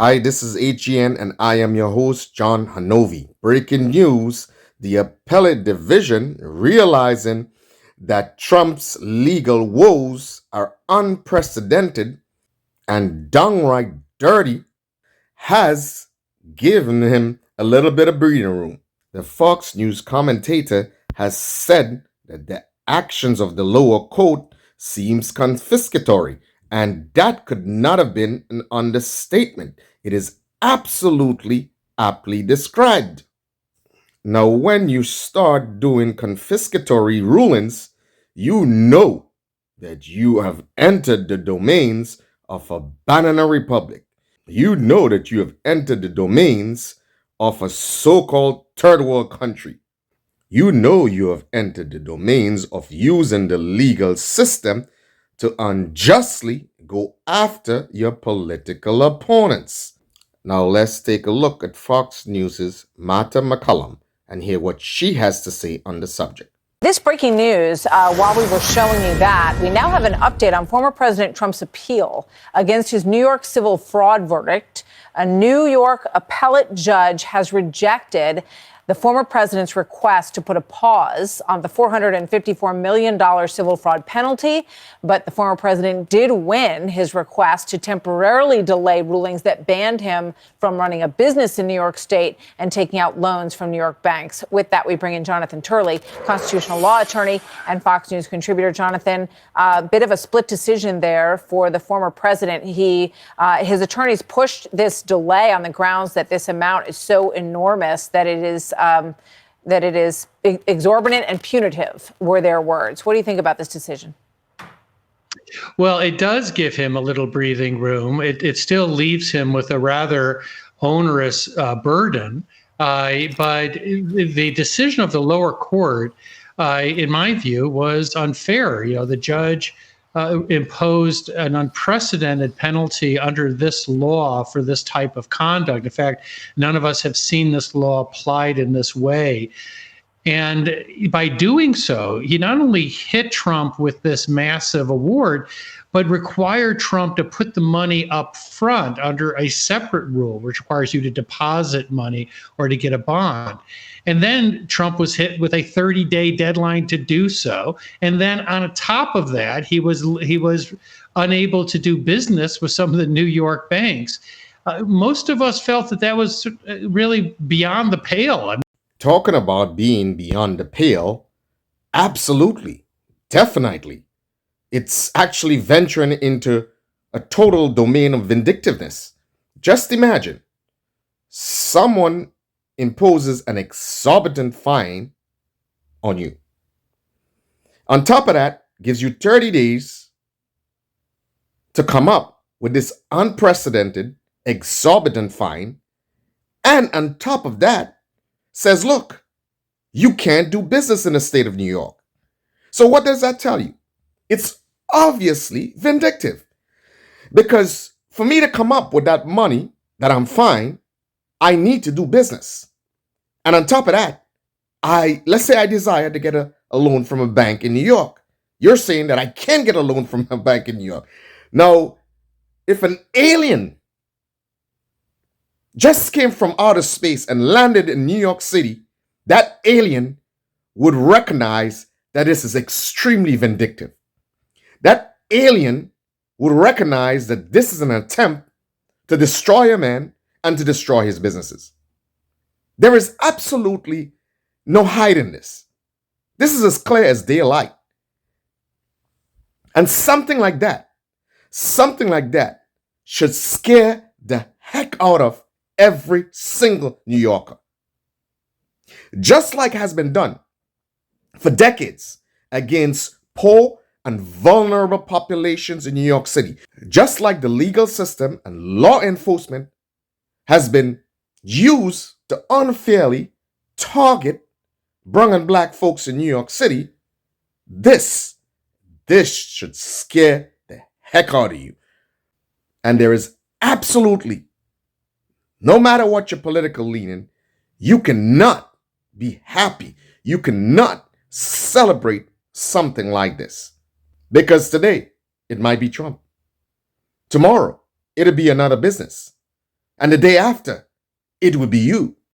Hi, this is HGN and I am your host, John Hanovi. Breaking news, the appellate division realizing that Trump's legal woes are unprecedented and downright dirty has given him a little bit of breathing room. The Fox News commentator has said that the actions of the lower court seems confiscatory, and that could not have been an understatement. It is absolutely aptly described. Now, when you start doing confiscatory rulings, you know that you have entered the domains of a banana republic. You know that you have entered the domains of a so-called third world country. You know you have entered the domains of using the legal system to unjustly go after your political opponents. Now let's take a look at Fox News' Martha McCallum and hear what she has to say on the subject. This breaking news, while we were showing you that, we now have an update on former President Trump's appeal against his New York civil fraud verdict. A New York Appellate judge has rejected the former president's request to put a pause on the $454 million civil fraud penalty. But the former president did win his request to temporarily delay rulings that banned him from running a business in New York State and taking out loans from New York banks. With that, we bring in Jonathan Turley, constitutional law attorney and Fox News contributor. Jonathan, a bit of a split decision there for the former president. His attorneys pushed this delay on the grounds that this amount is so enormous that it is exorbitant and punitive, were their words. What do you think about this decision? Well, it does give him a little breathing room. It still leaves him with a rather onerous burden. But the decision of the lower court, in my view, was unfair. The judge imposed an unprecedented penalty under this law for this type of conduct. In fact, none of us have seen this law applied in this way. And by doing so, he not only hit Trump with this massive award, but required Trump to put the money up front under a separate rule, which requires you to deposit money or to get a bond. And then Trump was hit with a 30-day deadline to do so. And then on top of that, he was unable to do business with some of the New York banks. Most of us felt that was really beyond the pale. Talking about being beyond the pale, absolutely, definitely. It's actually venturing into a total domain of vindictiveness. Just imagine someone imposes an exorbitant fine on you. On top of that, gives you 30 days to come up with this unprecedented, exorbitant fine. And on top of that, says, look, you can't do business in the state of New York. So what does that tell you? It's obviously vindictive. Because for me to come up with that money that I'm fine, I need to do business. And on top of that, let's say I desire to get a loan from a bank in New York. You're saying that I can get a loan from a bank in New York. Now, if an alien just came from outer space and landed in New York City, that alien would recognize that this is extremely vindictive. That alien would recognize that this is an attempt to destroy a man and to destroy his businesses. There is absolutely no hiding this. This is as clear as daylight. And something like that should scare the heck out of every single New Yorker. Just like has been done for decades against poor and vulnerable populations in New York City. Just like the legal system and law enforcement has been used to unfairly target brown and black folks in New York City, this should scare the heck out of you. And there is absolutely, no matter what your political leaning, you cannot be happy. You cannot celebrate something like this. Because today, it might be Trump. Tomorrow, it'll be another business. And the day after, it would be you.